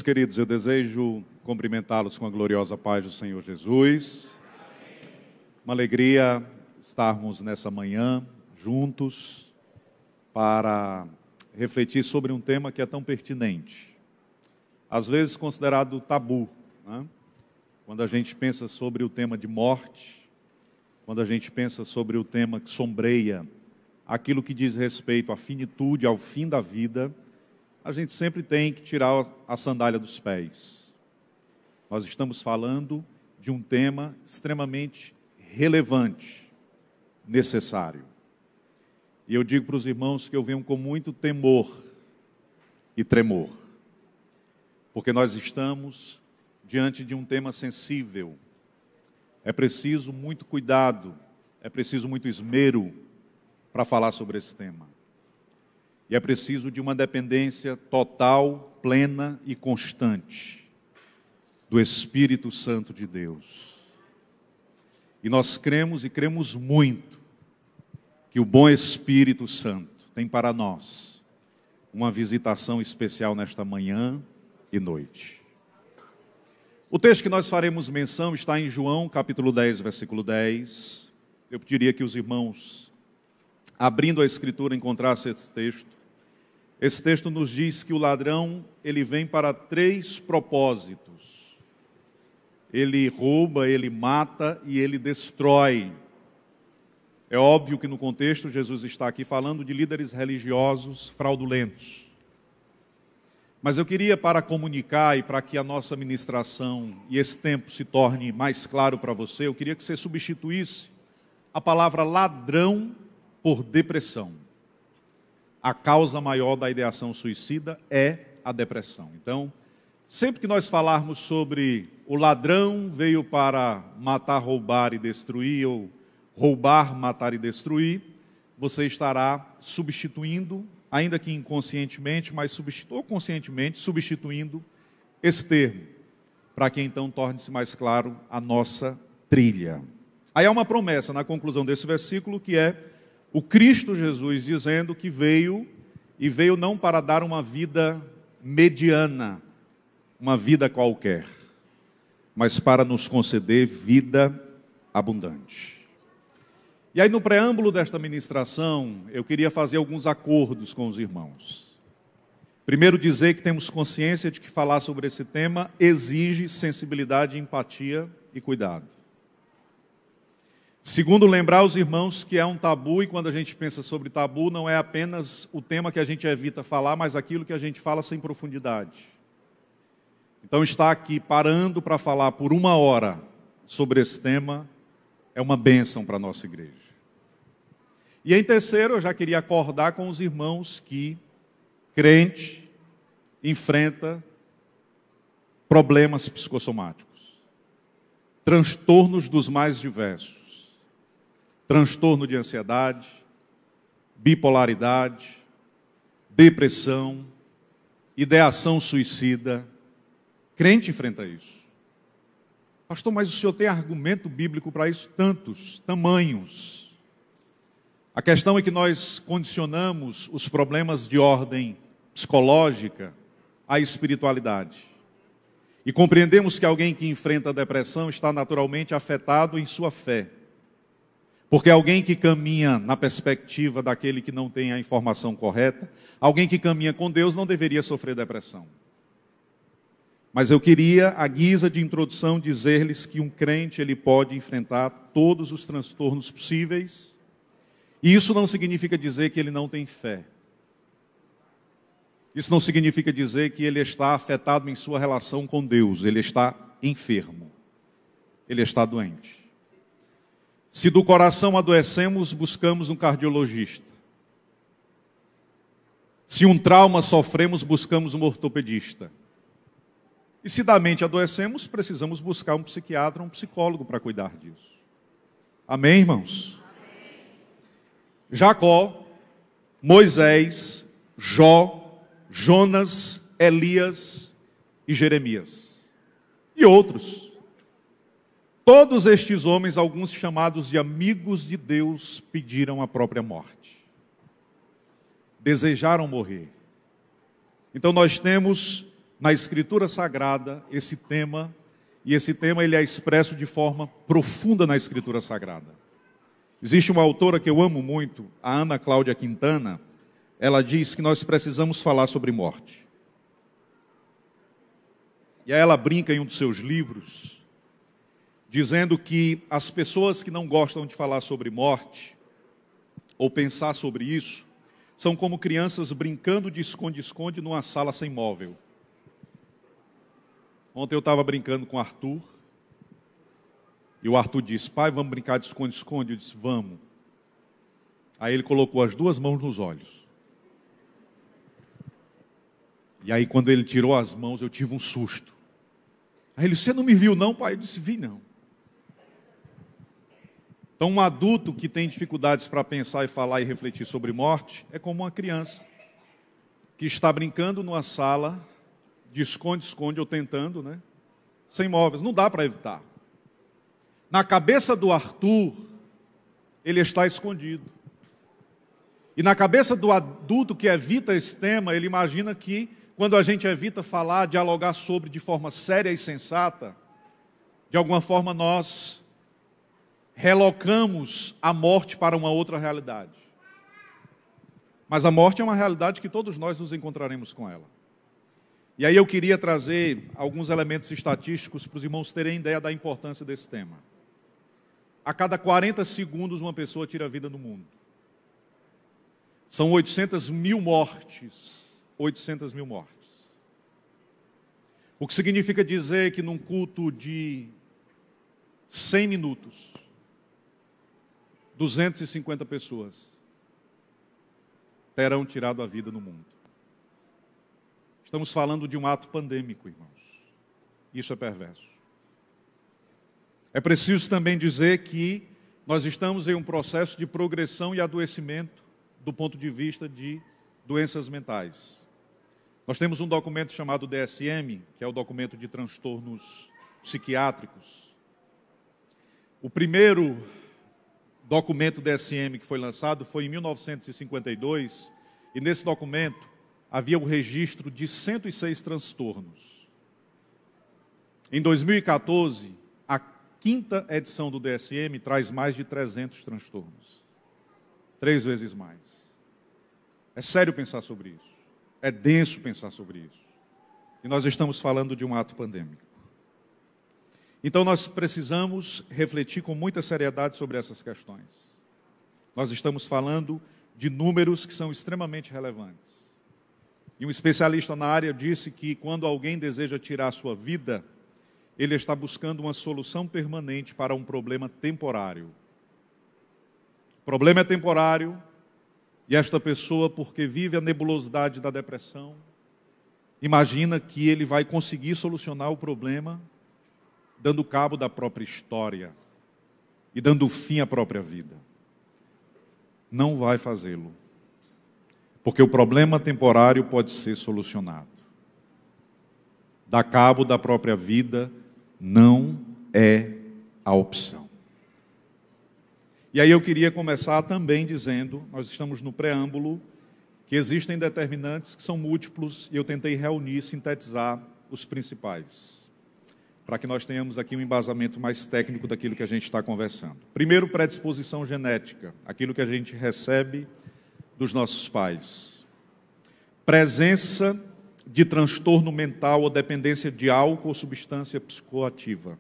queridos, eu desejo cumprimentá-los com a gloriosa paz do Senhor Jesus. Uma alegria estarmos nessa manhã juntos para refletir sobre um tema que é tão pertinente, às vezes considerado tabu, né? Quando a gente pensa sobre o tema de morte, quando a gente pensa sobre o tema que sombreia aquilo que diz respeito à finitude, ao fim da vida, a gente sempre tem que tirar a sandália dos pés. Nós estamos falando de um tema extremamente relevante, necessário. E eu digo para os irmãos que eu venho com muito temor e tremor, porque nós estamos diante de um tema sensível. É preciso muito cuidado, é preciso muito esmero para falar sobre esse tema. E é preciso de uma dependência total, plena e constante do Espírito Santo de Deus. E nós cremos e cremos muito que o bom Espírito Santo tem para nós uma visitação especial nesta manhã e noite. O texto que nós faremos menção está em João, capítulo 10, versículo 10. Eu pediria que os irmãos, abrindo a Escritura, encontrassem esse texto. Esse texto nos diz que o ladrão, ele vem para 3 propósitos. Ele rouba, ele mata e ele destrói. É óbvio que no contexto Jesus está aqui falando de líderes religiosos fraudulentos. Mas eu queria, para comunicar e para que a nossa ministração e esse tempo se torne mais claro para você, eu queria que você substituísse a palavra ladrão por depressão. A causa maior da ideação suicida é a depressão. Então, sempre que nós falarmos sobre o ladrão veio para matar, roubar e destruir, ou roubar, matar e destruir, você estará substituindo, ainda que inconscientemente, mas conscientemente, substituindo esse termo, para que então torne-se mais claro a nossa trilha. Aí há uma promessa na conclusão desse versículo, que é o Cristo Jesus dizendo que veio não para dar uma vida mediana, uma vida qualquer, mas para nos conceder vida abundante. E aí no preâmbulo desta ministração, eu queria fazer alguns acordos com os irmãos. Primeiro, dizer que temos consciência de que falar sobre esse tema exige sensibilidade, empatia e cuidado. Segundo, lembrar aos irmãos que é um tabu, e quando a gente pensa sobre tabu, não é apenas o tema que a gente evita falar, mas aquilo que a gente fala sem profundidade. Então, estar aqui parando para falar por 1 hora sobre esse tema é uma bênção para a nossa igreja. E em terceiro, eu já queria acordar com os irmãos que crente enfrenta problemas psicossomáticos, transtornos dos mais diversos. Transtorno de ansiedade, bipolaridade, depressão, ideação suicida. Crente enfrenta isso. Pastor, mas o senhor tem argumento bíblico para isso? Tantos, tamanhos. A questão é que nós condicionamos os problemas de ordem psicológica à espiritualidade. E compreendemos que alguém que enfrenta a depressão está naturalmente afetado em sua fé. Porque alguém que caminha na perspectiva daquele que não tem a informação correta, alguém que caminha com Deus não deveria sofrer depressão. Mas eu queria, à guisa de introdução, dizer-lhes que um crente ele pode enfrentar todos os transtornos possíveis, e isso não significa dizer que ele não tem fé. Isso não significa dizer que ele está afetado em sua relação com Deus, ele está enfermo, ele está doente. Se do coração adoecemos, buscamos um cardiologista. Se um trauma sofremos, buscamos um ortopedista. E se da mente adoecemos, precisamos buscar um psiquiatra, um psicólogo para cuidar disso. Amém, irmãos? Amém. Jacó, Moisés, Jó, Jonas, Elias e Jeremias. E outros. Todos estes homens, alguns chamados de amigos de Deus, pediram a própria morte. Desejaram morrer. Então nós temos na Escritura Sagrada esse tema, e esse tema ele é expresso de forma profunda na Escritura Sagrada. Existe uma autora que eu amo muito, a Ana Cláudia Quintana. Ela diz que nós precisamos falar sobre morte. E aí ela brinca em um dos seus livros, dizendo que as pessoas que não gostam de falar sobre morte, ou pensar sobre isso, são como crianças brincando de esconde-esconde numa sala sem móvel. Ontem eu estava brincando com o Arthur, e o Arthur disse: pai, vamos brincar de esconde-esconde? Eu disse: vamos. Aí ele colocou as duas mãos nos olhos. E aí quando ele tirou as mãos, eu tive um susto. Aí ele disse: você não me viu não, pai? Eu disse: vi não. Então um adulto que tem dificuldades para pensar e falar e refletir sobre morte, é como uma criança que está brincando numa sala de esconde-esconde, ou tentando, né? Sem móveis, não dá para evitar. Na cabeça do Arthur, ele está escondido. E na cabeça do adulto que evita esse tema, ele imagina que quando a gente evita falar, dialogar sobre de forma séria e sensata, de alguma forma nós relocamos a morte para uma outra realidade. Mas a morte é uma realidade que todos nós nos encontraremos com ela. E aí eu queria trazer alguns elementos estatísticos para os irmãos terem ideia da importância desse tema. A cada 40 segundos uma pessoa tira a vida no mundo. São 800 mil mortes. 800 mil mortes. O que significa dizer que num culto de 100 minutos, 250 pessoas terão tirado a vida no mundo. Estamos falando de um ato pandêmico, irmãos. Isso é perverso. É preciso também dizer que nós estamos em um processo de progressão e adoecimento do ponto de vista de doenças mentais. Nós temos um documento chamado DSM, que é o documento de transtornos psiquiátricos. O primeiro documento DSM que foi lançado foi em 1952, e nesse documento havia o registro de 106 transtornos. Em 2014, a quinta edição do DSM traz mais de 300 transtornos. 3 vezes mais. É sério pensar sobre isso. É denso pensar sobre isso. E nós estamos falando de um ato pandêmico. Então nós precisamos refletir com muita seriedade sobre essas questões. Nós estamos falando de números que são extremamente relevantes. E um especialista na área disse que quando alguém deseja tirar a sua vida, ele está buscando uma solução permanente para um problema temporário. O problema é temporário, e esta pessoa, porque vive a nebulosidade da depressão, imagina que ele vai conseguir solucionar o problema dando cabo da própria história e dando fim à própria vida. Não vai fazê-lo. Porque o problema temporário pode ser solucionado. Dar cabo da própria vida não é a opção. E aí eu queria começar também dizendo, nós estamos no preâmbulo, que existem determinantes que são múltiplos, e eu tentei reunir, sintetizar os principais, para que nós tenhamos aqui um embasamento mais técnico daquilo que a gente está conversando. Primeiro, predisposição genética, aquilo que a gente recebe dos nossos pais. Presença de transtorno mental ou dependência de álcool ou substância psicoativa.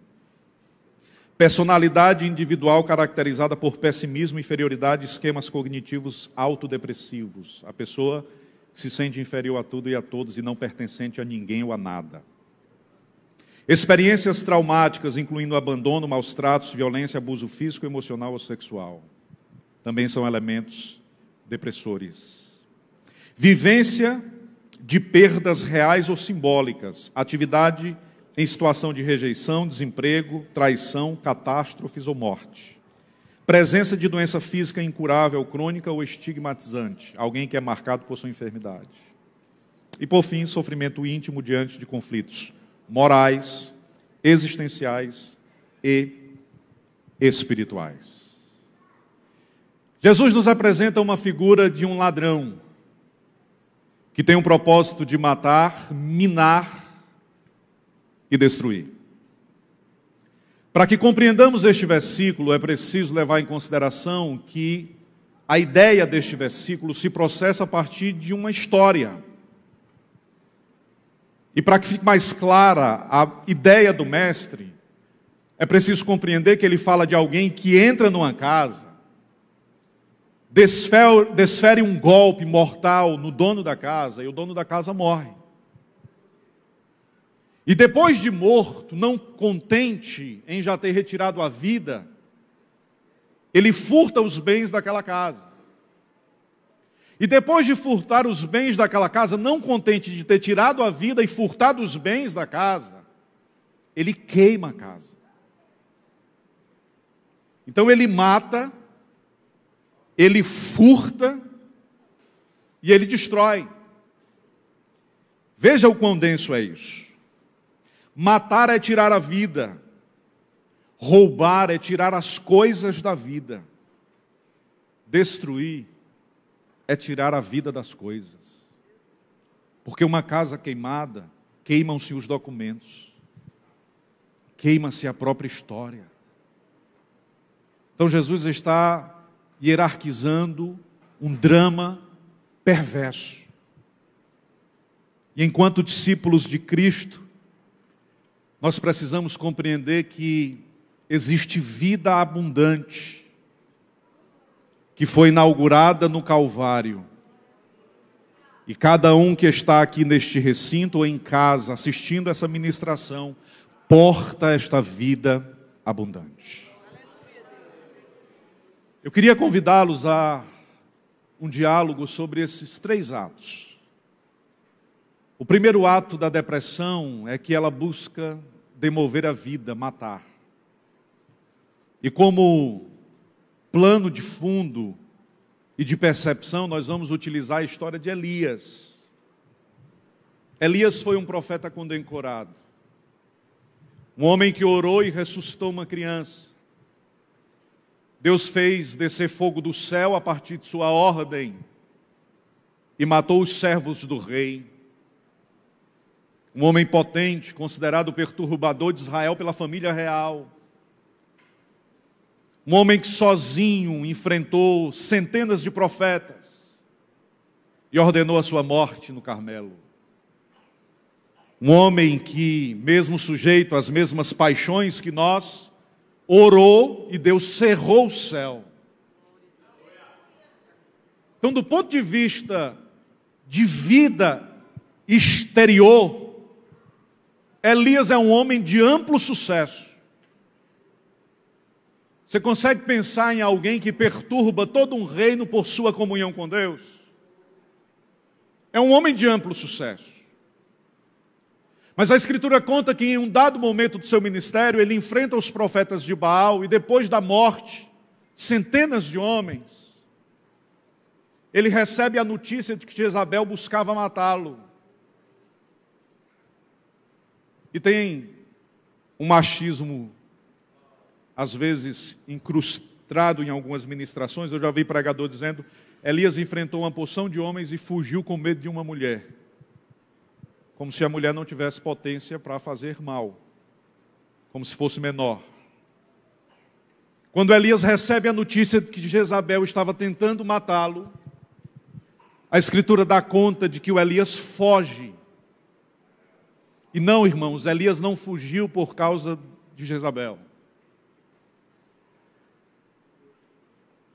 Personalidade individual caracterizada por pessimismo, inferioridade, esquemas cognitivos autodepressivos. A pessoa que se sente inferior a tudo e a todos e não pertencente a ninguém ou a nada. Experiências traumáticas, incluindo abandono, maus tratos, violência, abuso físico, emocional ou sexual. Também são elementos depressores. Vivência de perdas reais ou simbólicas. Atividade em situação de rejeição, desemprego, traição, catástrofes ou morte. Presença de doença física incurável, crônica ou estigmatizante. Alguém que é marcado por sua enfermidade. E, por fim, sofrimento íntimo diante de conflitos morais, existenciais e espirituais. Jesus nos apresenta uma figura de um ladrão que tem um propósito de matar, minar e destruir. Para que compreendamos este versículo, é preciso levar em consideração que a ideia deste versículo se processa a partir de uma história. E para que fique mais clara a ideia do mestre, é preciso compreender que ele fala de alguém que entra numa casa, desfere um golpe mortal no dono da casa, e o dono da casa morre. E depois de morto, não contente em já ter retirado a vida, ele furta os bens daquela casa. E depois de furtar os bens daquela casa, não contente de ter tirado a vida e furtado os bens da casa, ele queima a casa. Então ele mata, ele furta e ele destrói. Veja o quão denso é isso. Matar é tirar a vida. Roubar é tirar as coisas da vida. Destruir é tirar a vida das coisas. Porque uma casa queimada, queimam-se os documentos. Queima-se a própria história. Então Jesus está hierarquizando um drama perverso. E enquanto discípulos de Cristo, nós precisamos compreender que existe vida abundante, que foi inaugurada no Calvário. E cada um que está aqui neste recinto ou em casa, assistindo essa ministração, porta esta vida abundante. Eu queria convidá-los a um diálogo sobre esses 3 atos. O primeiro ato da depressão é que ela busca demover a vida, matar. E como plano de fundo e de percepção, nós vamos utilizar a história de Elias. Elias foi um profeta condecorado. Um homem que orou e ressuscitou uma criança. Deus fez descer fogo do céu a partir de sua ordem e matou os servos do rei. Um homem potente, considerado o perturbador de Israel pela família real. Um homem que sozinho enfrentou centenas de profetas e ordenou a sua morte no Carmelo. Um homem que, mesmo sujeito às mesmas paixões que nós, orou e Deus cerrou o céu. Então, do ponto de vista de vida exterior, Elias é um homem de amplo sucesso. Você consegue pensar em alguém que perturba todo um reino por sua comunhão com Deus? É um homem de amplo sucesso. Mas a Escritura conta que em um dado momento do seu ministério, ele enfrenta os profetas de Baal e depois da morte de centenas de homens, ele recebe a notícia de que Jezabel buscava matá-lo. E tem um machismo, às vezes, incrustado em algumas ministrações. Eu já vi pregador dizendo, Elias enfrentou uma porção de homens e fugiu com medo de uma mulher. Como se a mulher não tivesse potência para fazer mal. Como se fosse menor. Quando Elias recebe a notícia de que Jezabel estava tentando matá-lo, a Escritura dá conta de que o Elias foge. E não, irmãos, Elias não fugiu por causa de Jezabel.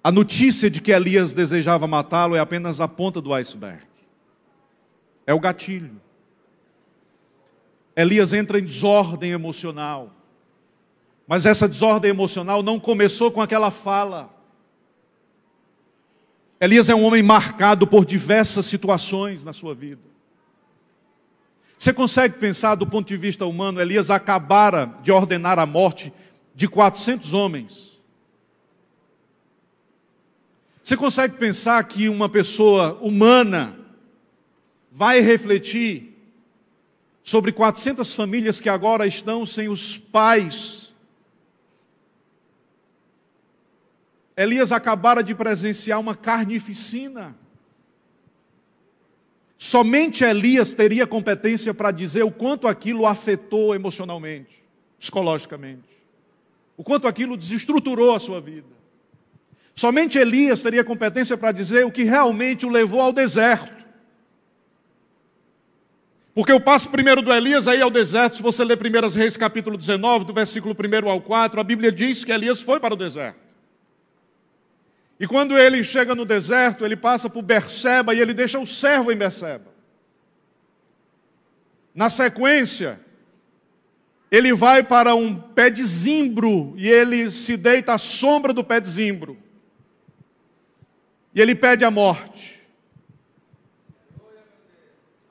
A notícia de que Elias desejava matá-lo é apenas a ponta do iceberg. É o gatilho. Elias entra em desordem emocional. Mas essa desordem emocional não começou com aquela fala. Elias é um homem marcado por diversas situações na sua vida. Você consegue pensar do ponto de vista humano, Elias acabara de ordenar a morte de 400 homens. Você consegue pensar que uma pessoa humana vai refletir sobre 400 famílias que agora estão sem os pais? Elias acabara de presenciar uma carnificina. Somente Elias teria competência para dizer o quanto aquilo afetou emocionalmente, psicologicamente, o quanto aquilo desestruturou a sua vida. Somente Elias teria competência para dizer o que realmente o levou ao deserto. Porque o passo primeiro do Elias aí ao deserto, se você ler 1 Reis capítulo 19, do versículo 1 ao 4, a Bíblia diz que Elias foi para o deserto. E quando ele chega no deserto, ele passa por Berseba e ele deixa o servo em Berseba. Na sequência, ele vai para um pé de zimbro e ele se deita à sombra do pé de zimbro. E ele pede a morte.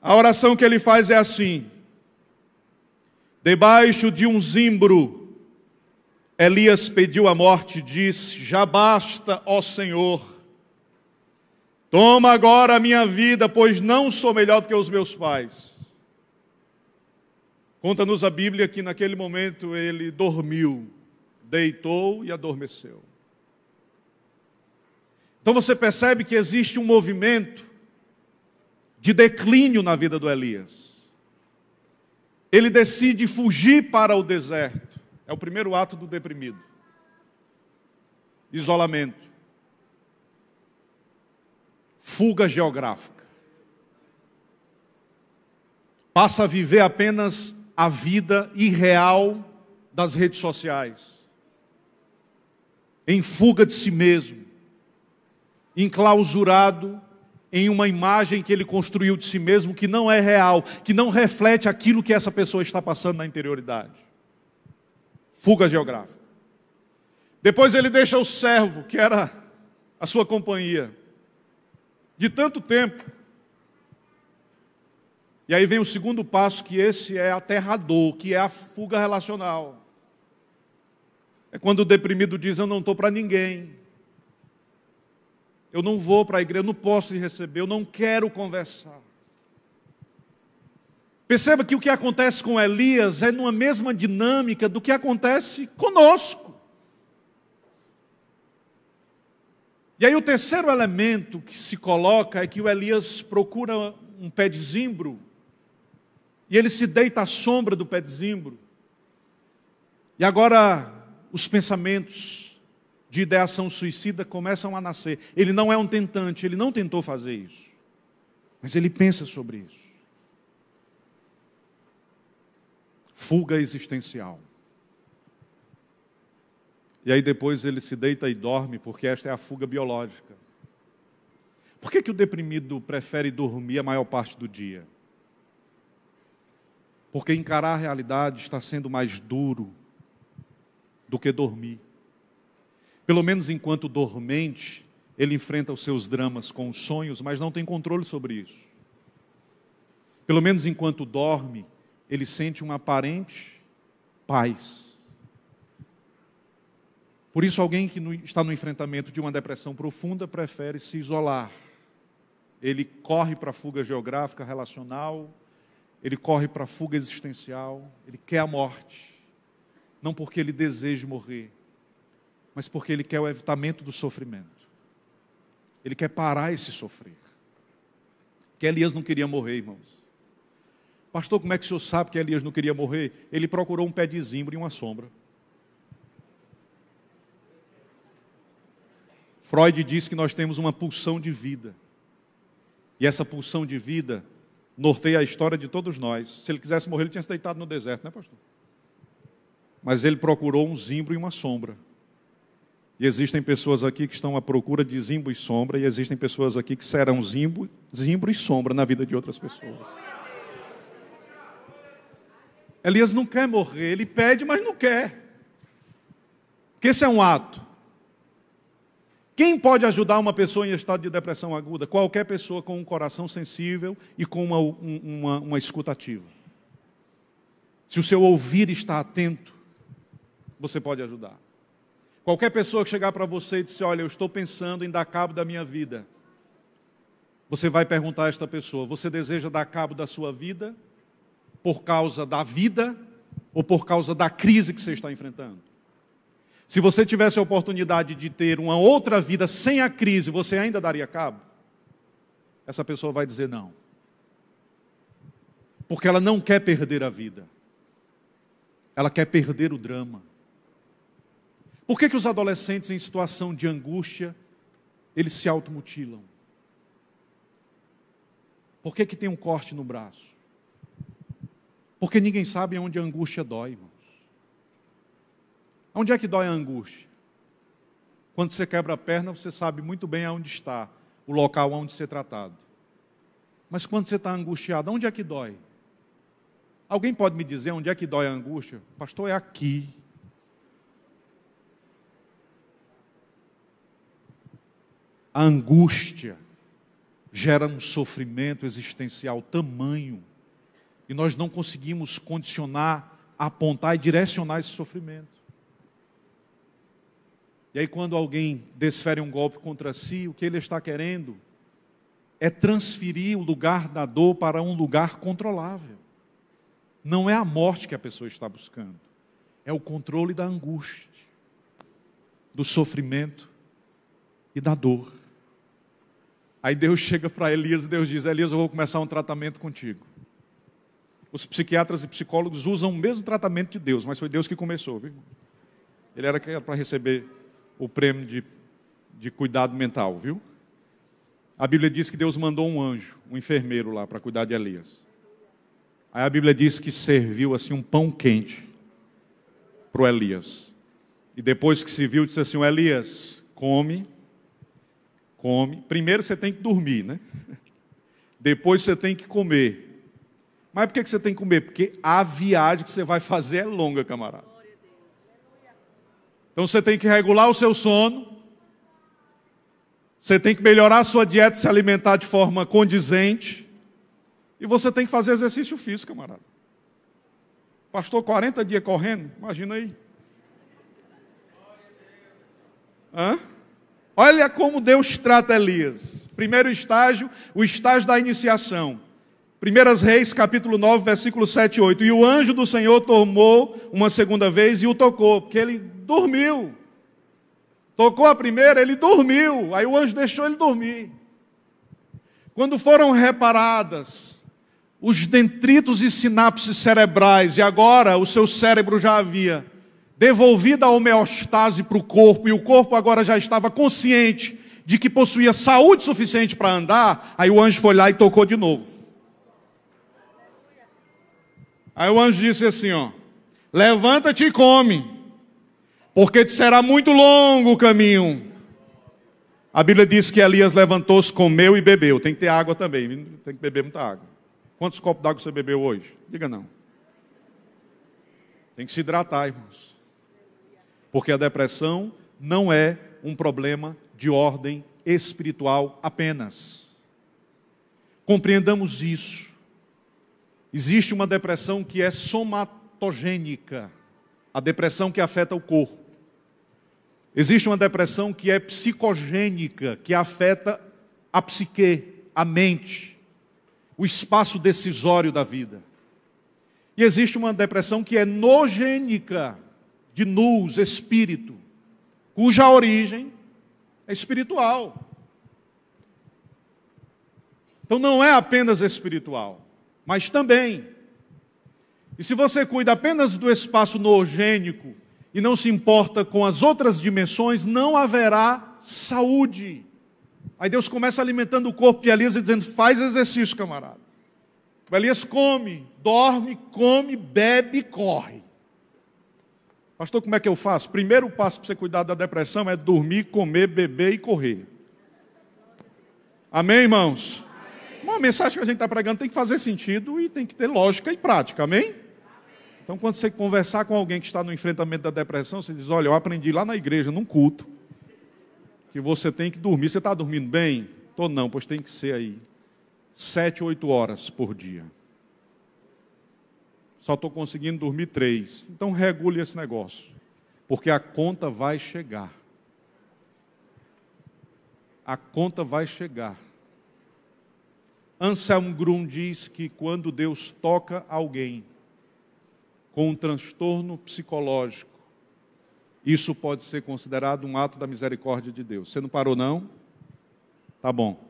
A oração que ele faz é assim: debaixo de um zimbro, Elias pediu a morte e disse: já basta, ó Senhor, toma agora a minha vida, pois não sou melhor do que os meus pais. Conta-nos a Bíblia que naquele momento ele dormiu, deitou e adormeceu. Então você percebe que existe um movimento de declínio na vida do Elias. Ele decide fugir para o deserto. É o primeiro ato do deprimido. Isolamento. Fuga geográfica. Passa a viver apenas a vida irreal das redes sociais. Em fuga de si mesmo. Enclausurado em uma imagem que ele construiu de si mesmo que não é real, que não reflete aquilo que essa pessoa está passando na interioridade. Fuga geográfica. Depois ele deixa o servo, que era a sua companhia, de tanto tempo. E aí vem o segundo passo, que esse é aterrador, que é a fuga relacional. É quando o deprimido diz: eu não estou para ninguém. Eu não vou para a igreja, eu não posso receber, eu não quero conversar. Perceba que o que acontece com Elias é numa mesma dinâmica do que acontece conosco. E aí o terceiro elemento que se coloca é que o Elias procura um pé de zimbro, e ele se deita à sombra do pé de zimbro. E agora os pensamentos de ideação suicida começam a nascer. Ele não é um tentante, ele não tentou fazer isso. Mas ele pensa sobre isso. Fuga existencial. E aí depois ele se deita e dorme, porque esta é a fuga biológica. Por que o deprimido prefere dormir a maior parte do dia? Porque encarar a realidade está sendo mais duro do que dormir. Pelo menos enquanto dormente, ele enfrenta os seus dramas com os sonhos, mas não tem controle sobre isso. Pelo menos enquanto dorme, ele sente uma aparente paz. Por isso, alguém que está no enfrentamento de uma depressão profunda prefere se isolar. Ele corre para a fuga geográfica, relacional, ele corre para a fuga existencial, ele quer a morte. Não porque ele deseje morrer, mas porque ele quer o evitamento do sofrimento. Ele quer parar esse sofrer. Que Elias não queria morrer, irmãos. Pastor, como é que o senhor sabe que Elias não queria morrer? Ele procurou um pé de zimbro e uma sombra. Freud diz que nós temos uma pulsão de vida. E essa pulsão de vida norteia a história de todos nós. Se ele quisesse morrer, ele tinha se deitado no deserto, né, pastor? Mas ele procurou um zimbro e uma sombra. E existem pessoas aqui que estão à procura de zimbro e sombra, e existem pessoas aqui que serão zimbro e sombra na vida de outras pessoas. Elias não quer morrer, ele pede, mas não quer. Porque esse é um ato. Quem pode ajudar uma pessoa em estado de depressão aguda? Qualquer pessoa com um coração sensível e com uma escuta ativa. Se o seu ouvir está atento, você pode ajudar. Qualquer pessoa que chegar para você e disser: olha, eu estou pensando em dar cabo da minha vida. Você vai perguntar a esta pessoa: você deseja dar cabo da sua vida por causa da vida ou por causa da crise que você está enfrentando? Se você tivesse a oportunidade de ter uma outra vida sem a crise, você ainda daria cabo? Essa pessoa vai dizer não. porque ela não quer perder a vida. Ela quer perder o drama. Por que os adolescentes em situação de angústia, eles se automutilam? Por que tem um corte no braço? Porque ninguém sabe onde a angústia dói, irmãos. Onde é que dói a angústia? Quando você quebra a perna, você sabe muito bem aonde está o local onde ser tratado. Mas quando você está angustiado, onde é que dói? Alguém pode me dizer onde é que dói a angústia? Pastor, é aqui. A angústia gera um sofrimento existencial tamanho, e nós não conseguimos condicionar, apontar e direcionar esse sofrimento. E aí quando alguém desfere um golpe contra si, o que ele está querendo é transferir o lugar da dor para um lugar controlável. Não é a morte que a pessoa está buscando, é o controle da angústia, do sofrimento e da dor. Aí Deus chega para Elias e Deus diz: Elias, eu vou começar um tratamento contigo. Os psiquiatras e psicólogos usam o mesmo tratamento de Deus, mas foi Deus que começou, viu? Ele era para receber o prêmio de cuidado mental, viu? A Bíblia diz que Deus mandou um anjo, um enfermeiro lá para cuidar de Elias. Aí a Bíblia diz que serviu assim um pão quente para o Elias. E depois que se viu, disse assim: Elias, come. Primeiro você tem que dormir, né? Depois você tem que comer. Mas por que você tem que comer? Porque a viagem que você vai fazer é longa, camarada. Então você tem que regular o seu sono. Você tem que melhorar a sua dieta e se alimentar de forma condizente. E você tem que fazer exercício físico, camarada. Pastor, 40 dias correndo? Imagina aí. Hã? Olha como Deus trata Elias. Primeiro estágio, o estágio da iniciação. 1 Reis, capítulo 9, versículo 7 e 8. E o anjo do Senhor tomou uma segunda vez e o tocou, porque ele dormiu. Tocou a primeira, ele dormiu. Aí o anjo deixou ele dormir. Quando foram reparadas os dendritos e sinapses cerebrais, e agora o seu cérebro já havia devolvido a homeostase para o corpo, e o corpo agora já estava consciente de que possuía saúde suficiente para andar, aí o anjo foi lá e tocou de novo. Aí o anjo disse assim, ó: levanta-te e come, porque te será muito longo o caminho. A Bíblia diz que Elias levantou-se, comeu e bebeu. Tem que ter água também, tem que beber muita água. Quantos copos d'água você bebeu hoje? Diga não. Tem que se hidratar, irmãos. Porque a depressão não é um problema de ordem espiritual apenas. Compreendamos isso. Existe uma depressão que é somatogênica, a depressão que afeta o corpo. Existe uma depressão que é psicogênica, que afeta a psique, a mente, o espaço decisório da vida. E existe uma depressão que é nogênica, de nous, espírito, cuja origem é espiritual. Então não é apenas espiritual, mas também. E se você cuida apenas do espaço nogênico e não se importa com as outras dimensões, não haverá saúde. Aí Deus começa alimentando o corpo de Elias e dizendo: faz exercício, camarada. O Elias come, dorme, come, bebe e corre. Pastor, como é que eu faço? Primeiro passo para você cuidar da depressão é dormir, comer, beber e correr. Amém, irmãos? Amém. Uma mensagem que a gente está pregando tem que fazer sentido e tem que ter lógica e prática, amém? Então, quando você conversar com alguém que está no enfrentamento da depressão, você diz: olha, eu aprendi lá na igreja, num culto, que você tem que dormir. Você está dormindo bem? Estou não, pois tem que ser aí 7, 8 horas por dia. Só estou conseguindo dormir 3. Então regule esse negócio, porque a conta vai chegar. A conta vai chegar. Anselm Grun diz que quando Deus toca alguém com um transtorno psicológico, isso pode ser considerado um ato da misericórdia de Deus. Você não parou, não? Tá bom.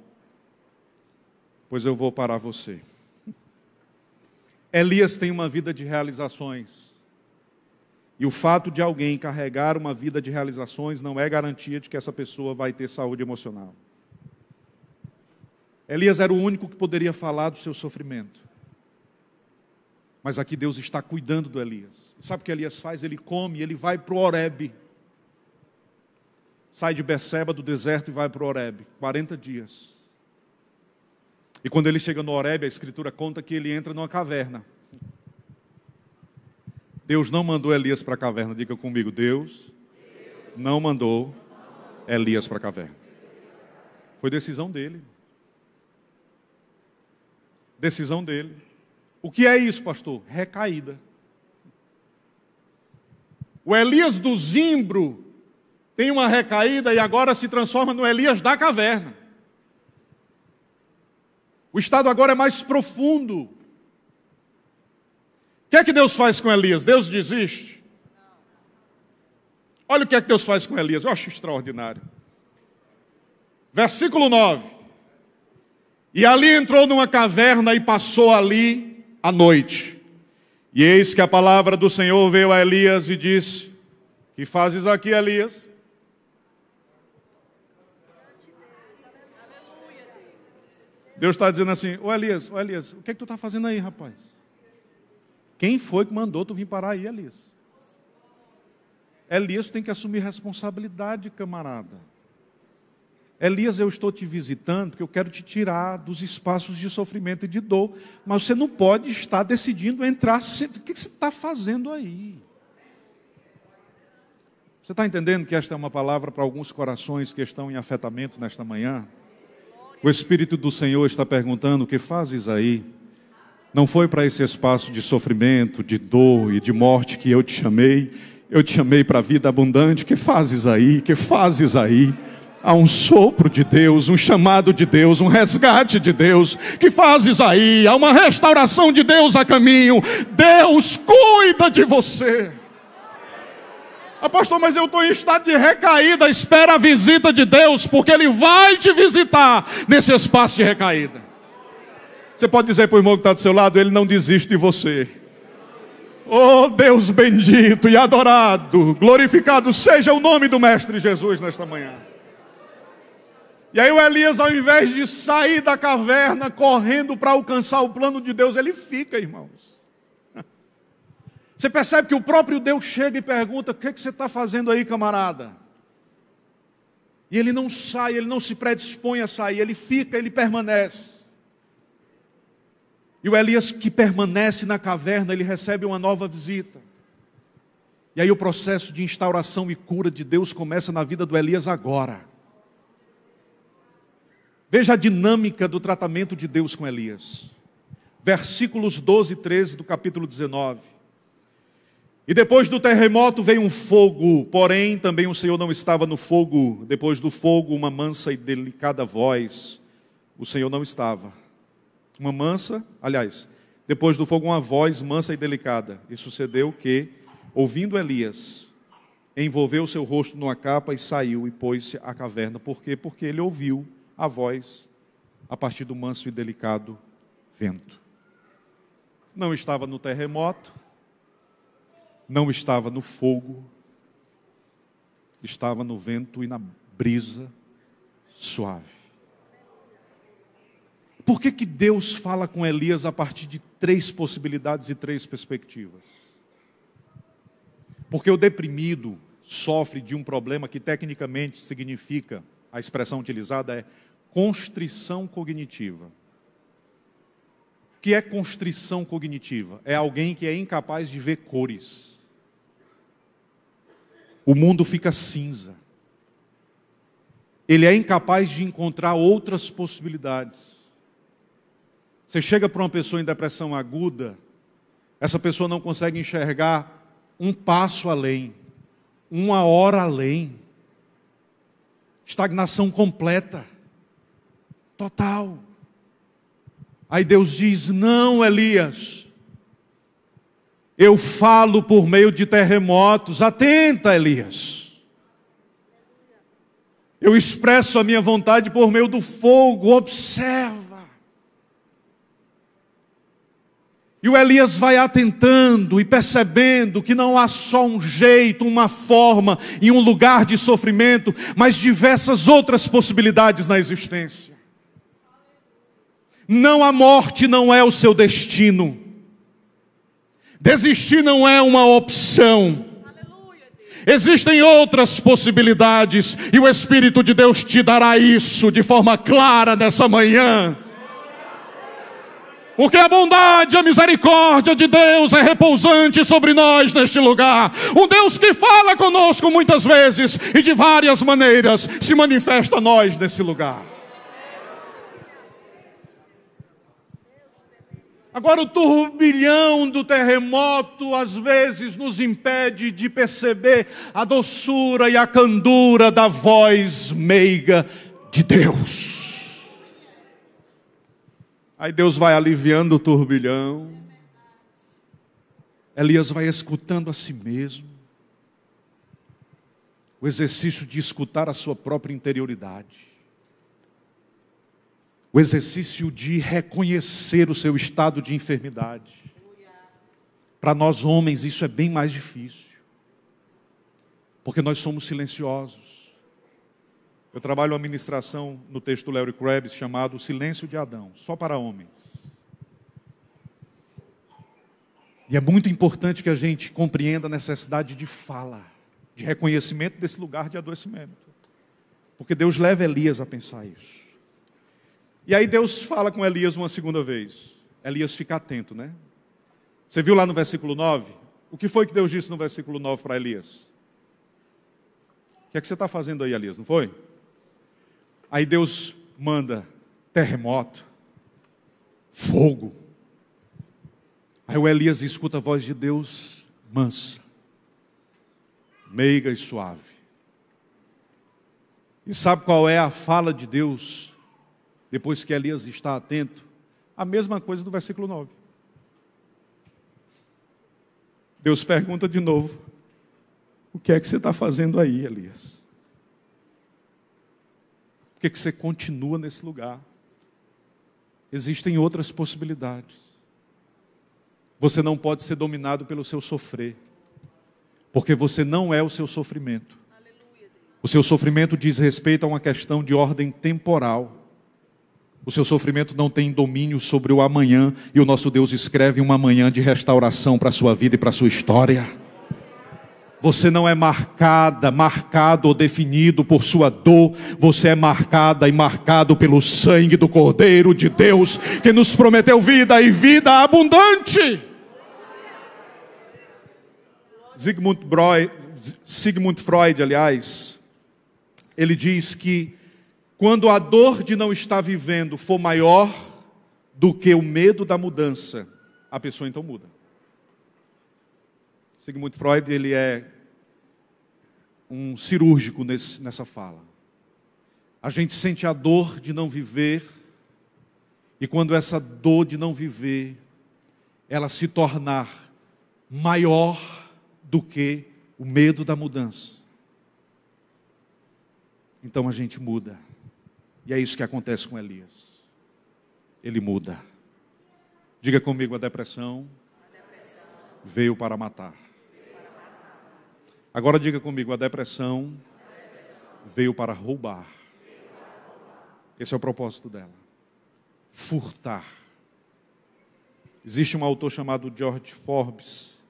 Pois eu vou parar você. Elias tem uma vida de realizações. E o fato de alguém carregar uma vida de realizações não é garantia de que essa pessoa vai ter saúde emocional. Elias era o único que poderia falar do seu sofrimento. Mas aqui Deus está cuidando do Elias. Sabe o que Elias faz? Ele come, ele vai para o Horebe. Sai de Berseba, do deserto, e vai para o Horebe. 40 dias. E quando ele chega no Horebe, a Escritura conta que ele entra numa caverna. Deus não mandou Elias para a caverna. Diga comigo, Deus não mandou Elias para a caverna. Foi decisão dele. Decisão dele. O que é isso, pastor? Recaída. O Elias do Zimbro tem uma recaída e agora se transforma no Elias da caverna. O estado agora é mais profundo. O que é que Deus faz com Elias? Deus desiste? Olha o que é que Deus faz com Elias. Eu acho extraordinário. Versículo 9. E ali entrou numa caverna e passou ali a noite. E eis que a palavra do Senhor veio a Elias e disse: que fazes aqui, Elias? Deus está dizendo assim: ô Elias, o que é que tu está fazendo aí, rapaz? Quem foi que mandou tu vir parar aí, Elias? Elias tem que assumir responsabilidade, camarada. Elias, eu estou te visitando porque eu quero te tirar dos espaços de sofrimento e de dor. Mas você não pode estar decidindo entrar sempre. O que você está fazendo aí? Você está entendendo que esta é uma palavra para alguns corações que estão em afetamento nesta manhã? O Espírito do Senhor está perguntando: o que fazes aí? Não foi para esse espaço de sofrimento, de dor e de morte que eu te chamei. Eu te chamei para a vida abundante. O que fazes aí? O que fazes aí? Há um sopro de Deus, um chamado de Deus, um resgate de Deus. Que fazes aí? Há uma restauração de Deus a caminho. Deus cuida de você. Ah, pastor, mas eu estou em estado de recaída. Espera a visita de Deus, porque Ele vai te visitar nesse espaço de recaída. Você pode dizer para o irmão que está do seu lado: Ele não desiste de você. Oh, Deus bendito e adorado, glorificado seja o nome do Mestre Jesus nesta manhã. E aí o Elias, ao invés de sair da caverna correndo para alcançar o plano de Deus, ele fica, irmãos. Você percebe que o próprio Deus chega e pergunta: o que você está fazendo aí, camarada? E ele não sai, ele não se predispõe a sair, ele fica, ele permanece. E o Elias que permanece na caverna, ele recebe uma nova visita. E aí o processo de instauração e cura de Deus começa na vida do Elias agora. Veja a dinâmica do tratamento de Deus com Elias. Versículos 12 e 13 do capítulo 19. E depois do terremoto veio um fogo, porém também o Senhor não estava no fogo. Depois do fogo, uma mansa e delicada voz. O Senhor não estava. Depois do fogo, uma voz mansa e delicada. E sucedeu que, ouvindo Elias, envolveu seu rosto numa capa e saiu e pôs-se à caverna. Por quê? Porque ele ouviu a voz a partir do manso e delicado vento. Não estava no terremoto, não estava no fogo, estava no vento e na brisa suave. Por que que Deus fala com Elias a partir de 3 possibilidades e 3 perspectivas? Porque o deprimido sofre de um problema que tecnicamente significa, a expressão utilizada é constrição cognitiva. O que é constrição cognitiva? É alguém que é incapaz de ver cores. O mundo fica cinza. Ele é incapaz de encontrar outras possibilidades. Você chega para uma pessoa em depressão aguda, essa pessoa não consegue enxergar um passo além, uma hora além. Estagnação completa, total. Aí Deus diz: não, Elias, eu falo por meio de terremotos. Atenta, Elias. Eu expresso a minha vontade por meio do fogo. Observa. E o Elias vai atentando e percebendo que não há só um jeito, uma forma e um lugar de sofrimento, mas diversas outras possibilidades na existência. Não, a morte não é o seu destino. Desistir não é uma opção. Existem outras possibilidades e o Espírito de Deus te dará isso de forma clara nessa manhã. Porque a bondade e a misericórdia de Deus é repousante sobre nós neste lugar. Um Deus que fala conosco muitas vezes e de várias maneiras se manifesta a nós nesse lugar. Agora, o turbilhão do terremoto às vezes nos impede de perceber a doçura e a candura da voz meiga de Deus. Aí Deus vai aliviando o turbilhão. Elias vai escutando a si mesmo. O exercício de escutar a sua própria interioridade. O exercício de reconhecer o seu estado de enfermidade. Para nós homens isso é bem mais difícil. Porque nós somos silenciosos. Eu trabalho uma ministração no texto do Larry Krebs chamado O Silêncio de Adão, só para homens. E é muito importante que a gente compreenda a necessidade de fala, de reconhecimento desse lugar de adoecimento. Porque Deus leva Elias a pensar isso. E aí Deus fala com Elias uma segunda vez. Elias fica atento, né? Você viu lá no versículo 9? O que foi que Deus disse no versículo 9 para Elias? O que é que você está fazendo aí, Elias? Não foi? Aí Deus manda terremoto, fogo. Aí o Elias escuta a voz de Deus mansa, meiga e suave. E sabe qual é a fala de Deus depois que Elias está atento? A mesma coisa do versículo 9. Deus pergunta de novo: o que é que você está fazendo aí, Elias? Por que você continua nesse lugar? Existem outras possibilidades. Você não pode ser dominado pelo seu sofrer, porque você não é o seu sofrimento. O seu sofrimento diz respeito a uma questão de ordem temporal. O seu sofrimento não tem domínio sobre o amanhã, e o nosso Deus escreve um amanhã de restauração para a sua vida e para a sua história. Você não é marcado ou definido por sua dor. Você é marcada e marcado pelo sangue do Cordeiro de Deus, que nos prometeu vida e vida abundante. Sigmund Freud, aliás, ele diz que quando a dor de não estar vivendo for maior do que o medo da mudança, a pessoa então muda. Sigmund Freud, ele é um cirúrgico nessa fala. A gente sente a dor de não viver, e quando essa dor de não viver, ela se tornar maior do que o medo da mudança, então a gente muda. E é isso que acontece com Elias. Ele muda. Diga comigo: a depressão veio para matar. Agora diga comigo: a depressão veio para roubar. Esse é o propósito dela. Furtar. Existe um autor chamado George Forbes,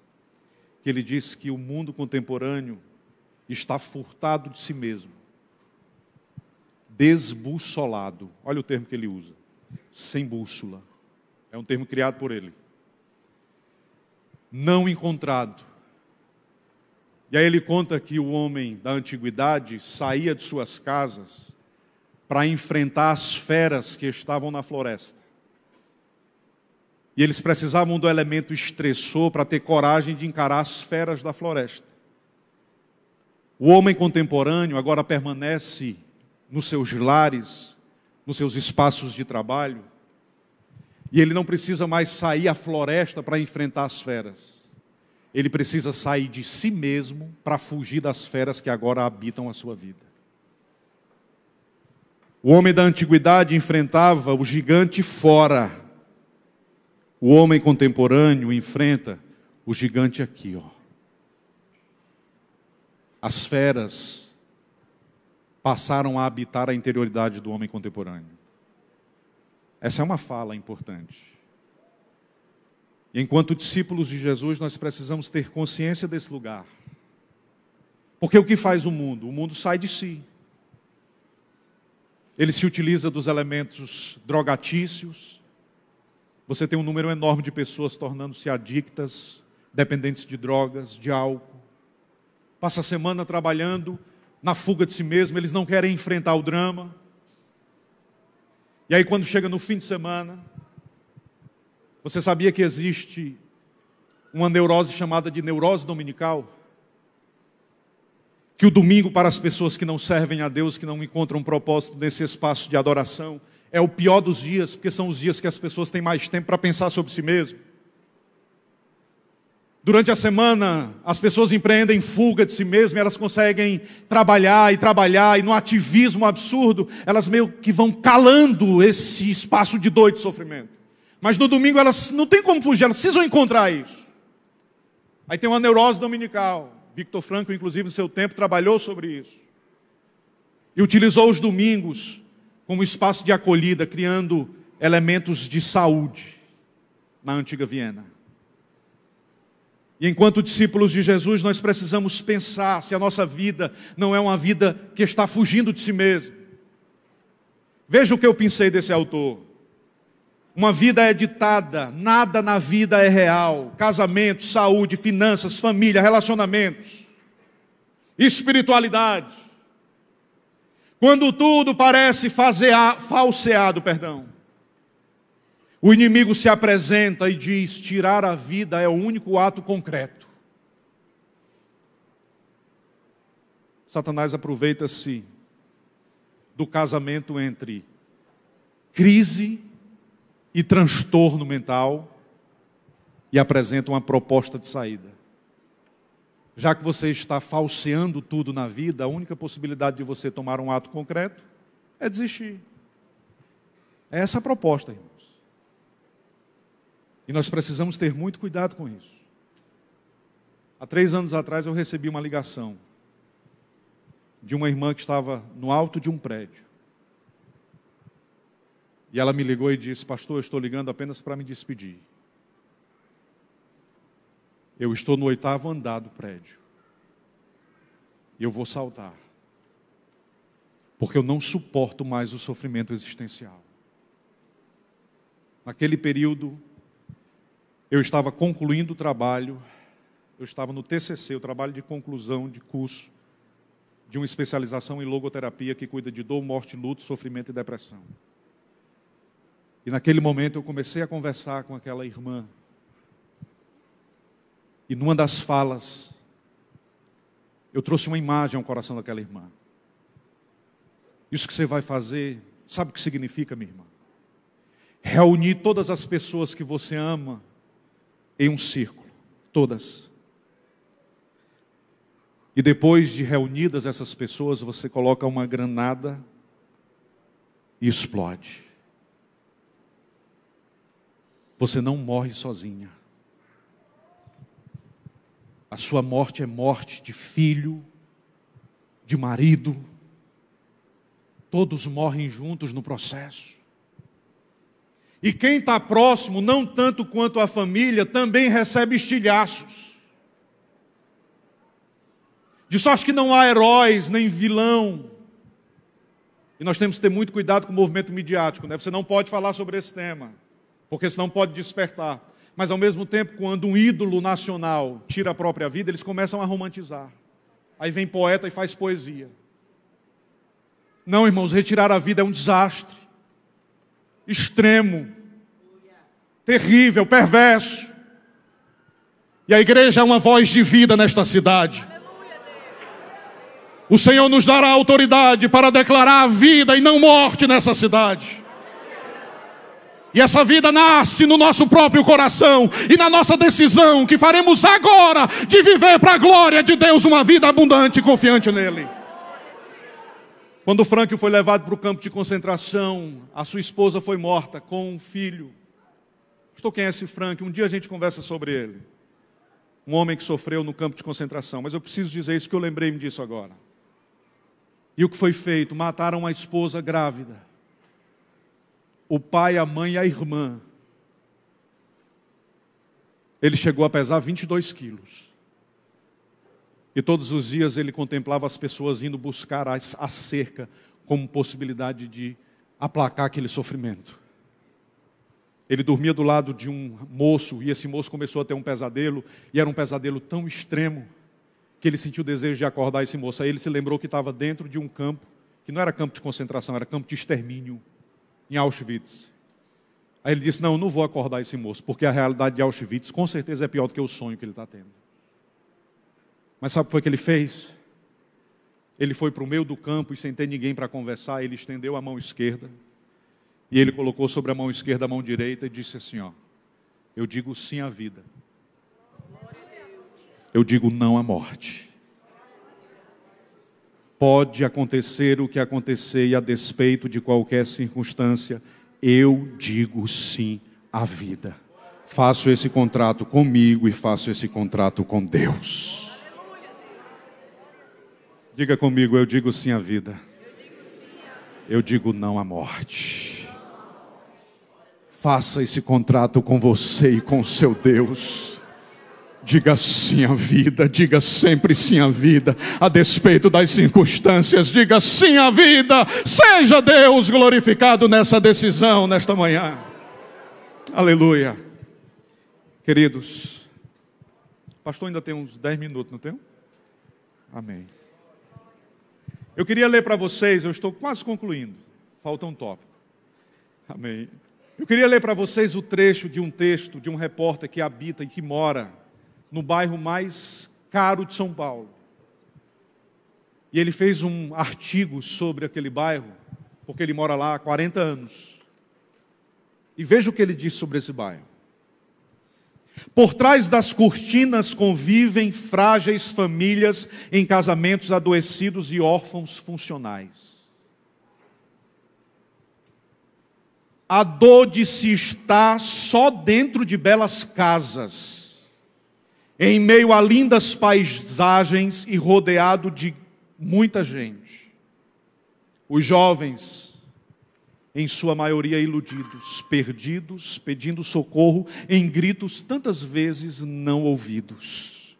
que ele diz que o mundo contemporâneo está furtado de si mesmo. Desbussolado. Olha o termo que ele usa. Sem bússola. É um termo criado por ele. Não encontrado. E aí ele conta que o homem da antiguidade saía de suas casas para enfrentar as feras que estavam na floresta. E eles precisavam do elemento estressor para ter coragem de encarar as feras da floresta. O homem contemporâneo agora permanece nos seus lares, nos seus espaços de trabalho, e ele não precisa mais sair à floresta para enfrentar as feras. Ele precisa sair de si mesmo para fugir das feras que agora habitam a sua vida. O homem da antiguidade enfrentava o gigante fora. O homem contemporâneo enfrenta o gigante aqui, ó. As feras passaram a habitar a interioridade do homem contemporâneo. Essa é uma fala importante. E enquanto discípulos de Jesus, nós precisamos ter consciência desse lugar. Porque o que faz o mundo? O mundo sai de si. Ele se utiliza dos elementos drogatícios. Você tem um número enorme de pessoas tornando-se adictas, dependentes de drogas, de álcool. Passa a semana trabalhando na fuga de si mesmo, eles não querem enfrentar o drama. E aí quando chega no fim de semana, você sabia que existe uma neurose chamada de neurose dominical? Que o domingo, para as pessoas que não servem a Deus, que não encontram um propósito nesse espaço de adoração, é o pior dos dias, porque são os dias que as pessoas têm mais tempo para pensar sobre si mesmo. Durante a semana, as pessoas empreendem fuga de si mesmas, elas conseguem trabalhar, e no ativismo absurdo, elas meio que vão calando esse espaço de dor e de sofrimento. Mas no domingo elas não têm como fugir, elas precisam encontrar isso. Aí tem uma neurose dominical. Victor Frankl, inclusive, no seu tempo, trabalhou sobre isso. E utilizou os domingos como espaço de acolhida, criando elementos de saúde na antiga Viena. E enquanto discípulos de Jesus, nós precisamos pensar se a nossa vida não é uma vida que está fugindo de si mesmo. Veja o que eu pensei desse autor. Uma vida é ditada, nada na vida é real. Casamento, saúde, finanças, família, relacionamentos, espiritualidade. Quando tudo parece falseado, o inimigo se apresenta e diz: tirar a vida é o único ato concreto. Satanás aproveita-se do casamento entre crise e transtorno mental e apresenta uma proposta de saída. Já que você está falseando tudo na vida, a única possibilidade de você tomar um ato concreto é desistir. É essa a proposta, irmãos. E nós precisamos ter muito cuidado com isso. Há 3 anos atrás eu recebi uma ligação de uma irmã que estava no alto de um prédio. E ela me ligou e disse: pastor, eu estou ligando apenas para me despedir. Eu estou no 8º andar do prédio. E eu vou saltar. Porque eu não suporto mais o sofrimento existencial. Naquele período, eu estava concluindo o trabalho, eu estava no TCC, o trabalho de conclusão de curso, de uma especialização em logoterapia que cuida de dor, morte, luto, sofrimento e depressão. E naquele momento eu comecei a conversar com aquela irmã. E numa das falas, eu trouxe uma imagem ao coração daquela irmã. Isso que você vai fazer, sabe o que significa, minha irmã? Reunir todas as pessoas que você ama em um círculo, todas. E depois de reunidas essas pessoas, você coloca uma granada e explode. Você não morre sozinha. A sua morte é morte de filho, de marido. Todos morrem juntos no processo. E quem está próximo, não tanto quanto a família, também recebe estilhaços. De sorte que não há heróis, nem vilão. E nós temos que ter muito cuidado com o movimento midiático, né? Você não pode falar sobre esse tema, porque senão pode despertar. Mas ao mesmo tempo, quando um ídolo nacional tira a própria vida, eles começam a romantizar. Aí vem poeta e faz poesia. Não, irmãos, retirar a vida é um desastre. Extremo, terrível, perverso. E a igreja é uma voz de vida nesta cidade. O Senhor nos dará autoridade para declarar a vida e não morte nessa cidade. E essa vida nasce no nosso próprio coração e na nossa decisão que faremos agora de viver para a glória de Deus uma vida abundante e confiante nele. Quando Frankl foi levado para o campo de concentração, a sua esposa foi morta com um filho. Pastor, quem é esse Frank? Um dia a gente conversa sobre ele. Um homem que sofreu no campo de concentração. Mas eu preciso dizer isso, que eu lembrei-me disso agora. E o que foi feito? Mataram a esposa grávida, o pai, a mãe e a irmã. Ele chegou a pesar 22 quilos. E todos os dias ele contemplava as pessoas indo buscar a cerca como possibilidade de aplacar aquele sofrimento. Ele dormia do lado de um moço, e esse moço começou a ter um pesadelo, e era um pesadelo tão extremo, que ele sentiu o desejo de acordar esse moço. Aí ele se lembrou que estava dentro de um campo, que não era campo de concentração, era campo de extermínio, em Auschwitz. Aí ele disse, não, eu não vou acordar esse moço, porque a realidade de Auschwitz com certeza é pior do que o sonho que ele está tendo. Mas sabe o que foi que ele fez? Ele foi para o meio do campo e sem ter ninguém para conversar, ele estendeu a mão esquerda, e ele colocou sobre a mão esquerda a mão direita e disse assim, ó, eu digo sim à vida. Eu digo não à morte. Pode acontecer o que acontecer e a despeito de qualquer circunstância, eu digo sim à vida. Faço esse contrato comigo e faço esse contrato com Deus. Diga comigo, eu digo sim à vida. Eu digo não à morte. Faça esse contrato com você e com o seu Deus. Diga sim à vida, diga sempre sim à vida, a despeito das circunstâncias, diga sim à vida. Seja Deus glorificado nessa decisão, nesta manhã. Aleluia. Queridos, pastor ainda tem uns 10 minutos, não tem? Amém. Eu queria ler para vocês, eu estou quase concluindo, falta um tópico. Amém. Eu queria ler para vocês o trecho de um texto de um repórter que habita e que mora no bairro mais caro de São Paulo. E ele fez um artigo sobre aquele bairro, porque ele mora lá há 40 anos. E veja o que ele diz sobre esse bairro. Por trás das cortinas convivem frágeis famílias em casamentos adoecidos e órfãos funcionais. A dor de se estar só dentro de belas casas, em meio a lindas paisagens e rodeado de muita gente. Os jovens, em sua maioria iludidos, perdidos, pedindo socorro em gritos tantas vezes não ouvidos,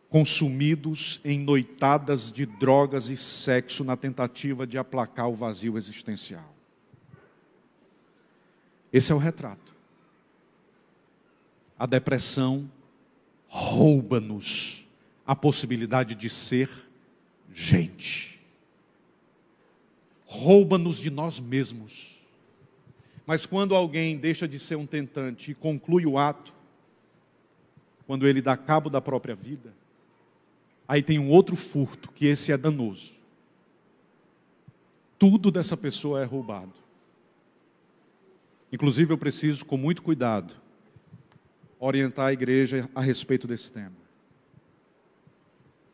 consumidos em noitadas de drogas e sexo na tentativa de aplacar o vazio existencial. Esse é o retrato. A depressão rouba-nos a possibilidade de ser gente. Rouba-nos de nós mesmos. Mas quando alguém deixa de ser um tentante e conclui o ato, quando ele dá cabo da própria vida, aí tem um outro furto, que esse é danoso. Tudo dessa pessoa é roubado. Inclusive eu preciso, com muito cuidado, orientar a igreja a respeito desse tema.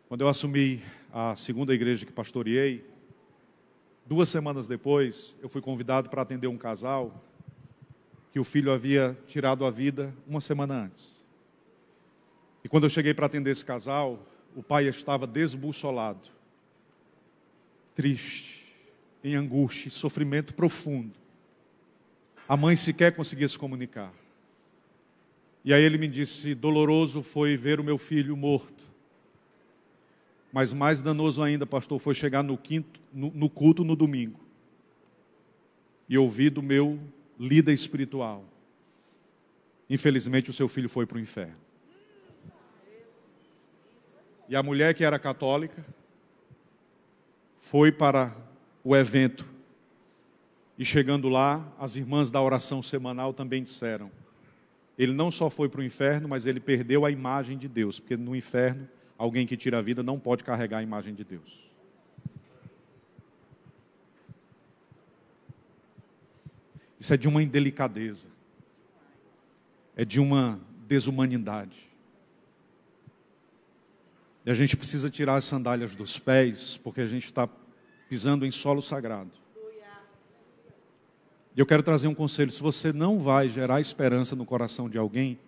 Quando eu assumi a segunda igreja que pastoreei, 2 semanas depois, eu fui convidado para atender um casal que o filho havia tirado a vida 1 semana antes. E quando eu cheguei para atender esse casal, o pai estava desbussolado, triste, em angústia, sofrimento profundo. A mãe sequer conseguia se comunicar. E aí ele me disse, doloroso foi ver o meu filho morto. Mas mais danoso ainda, pastor, foi chegar no culto no domingo e ouvir do meu líder espiritual: infelizmente o seu filho foi para o inferno. E a mulher que era católica foi para o evento. E chegando lá, as irmãs da oração semanal também disseram: ele não só foi para o inferno, mas ele perdeu a imagem de Deus, porque no inferno, alguém que tira a vida não pode carregar a imagem de Deus. Isso é de uma indelicadeza, é de uma desumanidade. E a gente precisa tirar as sandálias dos pés, porque a gente está pisando em solo sagrado. E eu quero trazer um conselho: se você não vai gerar esperança no coração de alguém,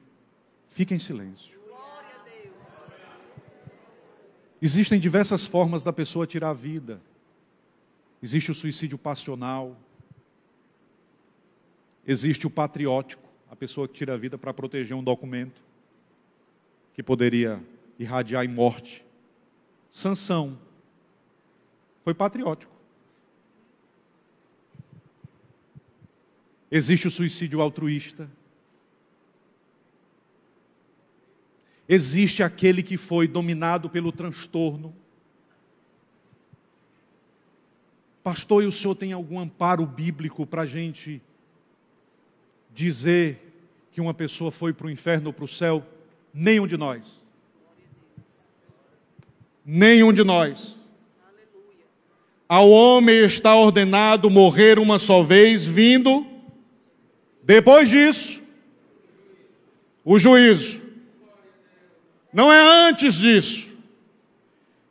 fique em silêncio. Existem diversas formas da pessoa tirar a vida. Existe o suicídio passional. Existe o patriótico, a pessoa que tira a vida para proteger um documento que poderia irradiar em morte. Sansão foi patriótico. Existe o suicídio altruísta. Existe aquele que foi dominado pelo transtorno. Pastor, e o senhor tem algum amparo bíblico para a gente dizer que uma pessoa foi para o inferno ou para o céu? Nenhum de nós. Nenhum de nós. Ao homem está ordenado morrer uma só vez, vindo depois disso o juízo. Não é antes disso.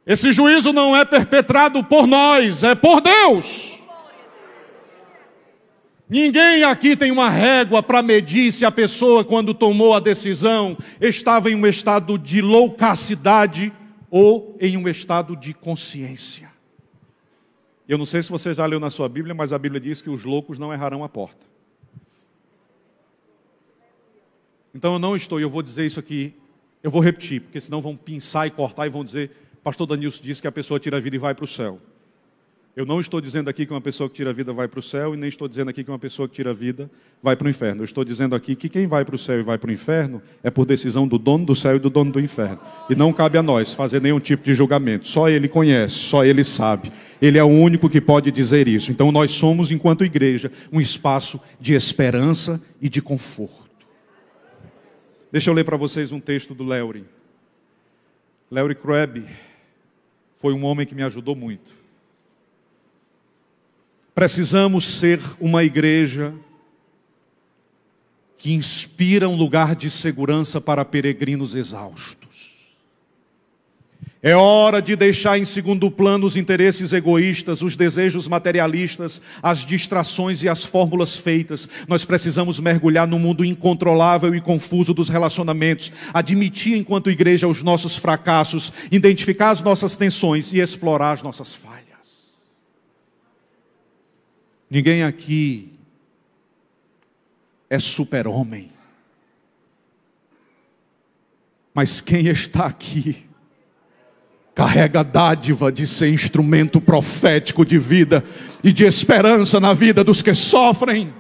Esse juízo não é perpetrado por nós, é por Deus. Ninguém aqui tem uma régua para medir se a pessoa, quando tomou a decisão, estava em um estado de loucacidade ou em um estado de consciência. Eu não sei se você já leu na sua Bíblia, mas a Bíblia diz que os loucos não errarão a porta. Então eu vou dizer isso aqui, eu vou repetir, porque senão vão pinçar e cortar e vão dizer: pastor Danilson disse que a pessoa tira a vida e vai para o céu. Eu não estou dizendo aqui que uma pessoa que tira a vida vai para o céu, e nem estou dizendo aqui que uma pessoa que tira a vida vai para o inferno. Eu estou dizendo aqui que quem vai para o céu e vai para o inferno é por decisão do dono do céu e do dono do inferno. E não cabe a nós fazer nenhum tipo de julgamento. Só Ele conhece, só Ele sabe. Ele é o único que pode dizer isso. Então nós somos, enquanto igreja, um espaço de esperança e de conforto. Deixa eu ler para vocês um texto do Lowry. Lowry Crabb foi um homem que me ajudou muito. Precisamos ser uma igreja que inspira um lugar de segurança para peregrinos exaustos. É hora de deixar em segundo plano os interesses egoístas, os desejos materialistas, as distrações e as fórmulas feitas. Nós precisamos mergulhar no mundo incontrolável e confuso dos relacionamentos, admitir enquanto igreja os nossos fracassos, identificar as nossas tensões e explorar as nossas falhas. Ninguém aqui é super-homem. Mas quem está aqui carrega a dádiva de ser instrumento profético de vida e de esperança na vida dos que sofrem.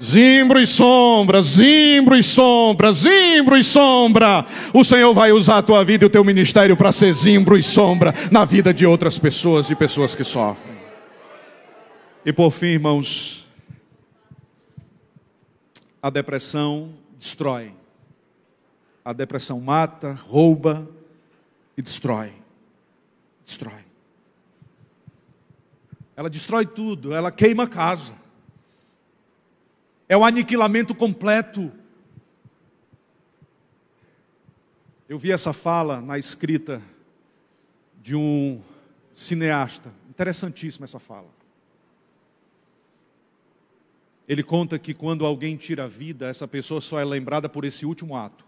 Zimbro e sombra, zimbro e sombra, zimbro e sombra. O Senhor vai usar a tua vida e o teu ministério para ser zimbro e sombra na vida de outras pessoas e pessoas que sofrem. E por fim, irmãos, a depressão destrói. A depressão mata, rouba e destrói. Destrói. Ela destrói tudo, ela queima a casa. É o aniquilamento completo. Eu vi essa fala na escrita de um cineasta. Interessantíssima essa fala. Ele conta que quando alguém tira a vida, essa pessoa só é lembrada por esse último ato.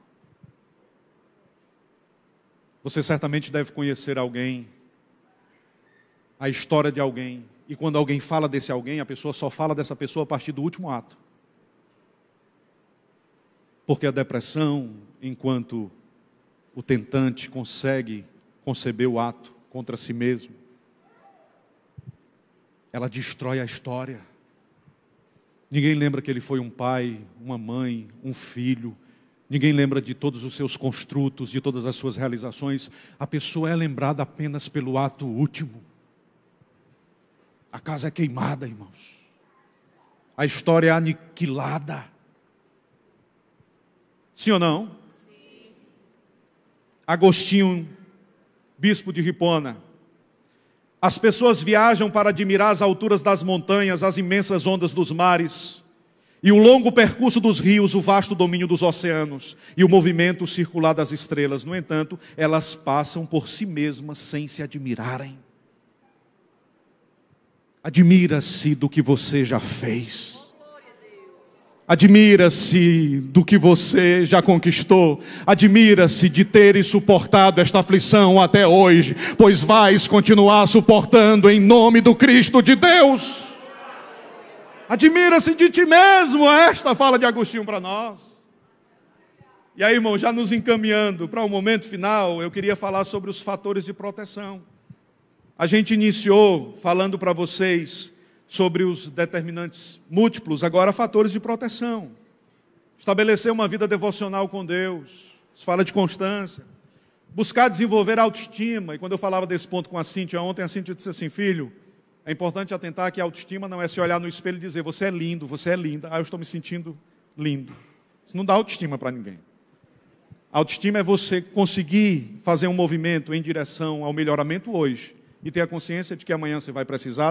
Você certamente deve conhecer alguém, a história de alguém, e quando alguém fala desse alguém, a pessoa só fala dessa pessoa a partir do último ato. Porque a depressão, enquanto o tentante consegue conceber o ato contra si mesmo, ela destrói a história. Ninguém lembra que ele foi um pai, uma mãe, um filho. Ninguém lembra de todos os seus construtos, de todas as suas realizações. A pessoa é lembrada apenas pelo ato último. A casa é queimada, irmãos. A história é aniquilada. Sim ou não? Sim. Agostinho, bispo de Hipona. As pessoas viajam para admirar as alturas das montanhas, as imensas ondas dos mares, e o longo percurso dos rios, o vasto domínio dos oceanos, e o movimento circular das estrelas. No entanto, elas passam por si mesmas sem se admirarem. Admira-se do que você já fez. Admira-se do que você já conquistou. Admira-se de teres suportado esta aflição até hoje, pois vais continuar suportando em nome do Cristo de Deus. Admira-se de ti mesmo. Esta fala de Agostinho para nós. E aí, irmão, já nos encaminhando para o momento final, eu queria falar sobre os fatores de proteção. A gente iniciou falando para vocês sobre os determinantes múltiplos, agora fatores de proteção. Estabelecer uma vida devocional com Deus, isso fala de constância. Buscar desenvolver autoestima, e quando eu falava desse ponto com a Cíntia ontem, a Cíntia disse assim: filho, é importante atentar que a autoestima não é se olhar no espelho e dizer, você é lindo, você é linda, eu estou me sentindo lindo. Isso não dá autoestima para ninguém. A autoestima é você conseguir fazer um movimento em direção ao melhoramento hoje, e ter a consciência de que amanhã você vai precisar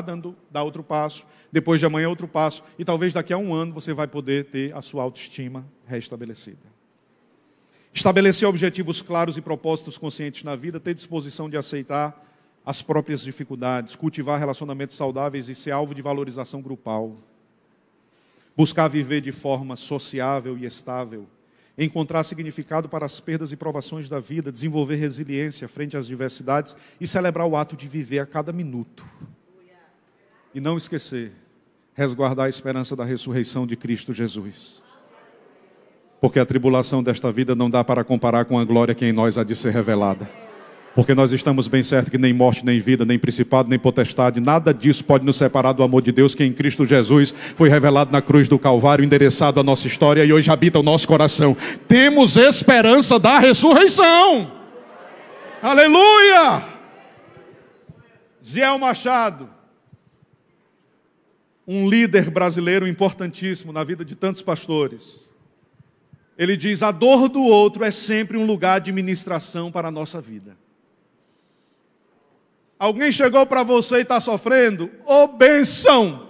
dar outro passo, depois de amanhã outro passo, e talvez daqui a um ano você vai poder ter a sua autoestima restabelecida. Estabelecer objetivos claros e propósitos conscientes na vida, ter disposição de aceitar as próprias dificuldades, cultivar relacionamentos saudáveis e ser alvo de valorização grupal. Buscar viver de forma sociável e estável, encontrar significado para as perdas e provações da vida, desenvolver resiliência frente às diversidades e celebrar o ato de viver a cada minuto. E não esquecer, resguardar a esperança da ressurreição de Cristo Jesus. Porque a tribulação desta vida não dá para comparar com a glória que em nós há de ser revelada. Porque nós estamos bem certos que nem morte, nem vida, nem principado, nem potestade, nada disso pode nos separar do amor de Deus, que em Cristo Jesus foi revelado na cruz do Calvário, endereçado à nossa história e hoje habita o nosso coração. Temos esperança da ressurreição. Aleluia! Ziel Machado, um líder brasileiro importantíssimo na vida de tantos pastores. Ele diz, a dor do outro é sempre um lugar de ministração para a nossa vida. Alguém chegou para você e está sofrendo? Ô bênção!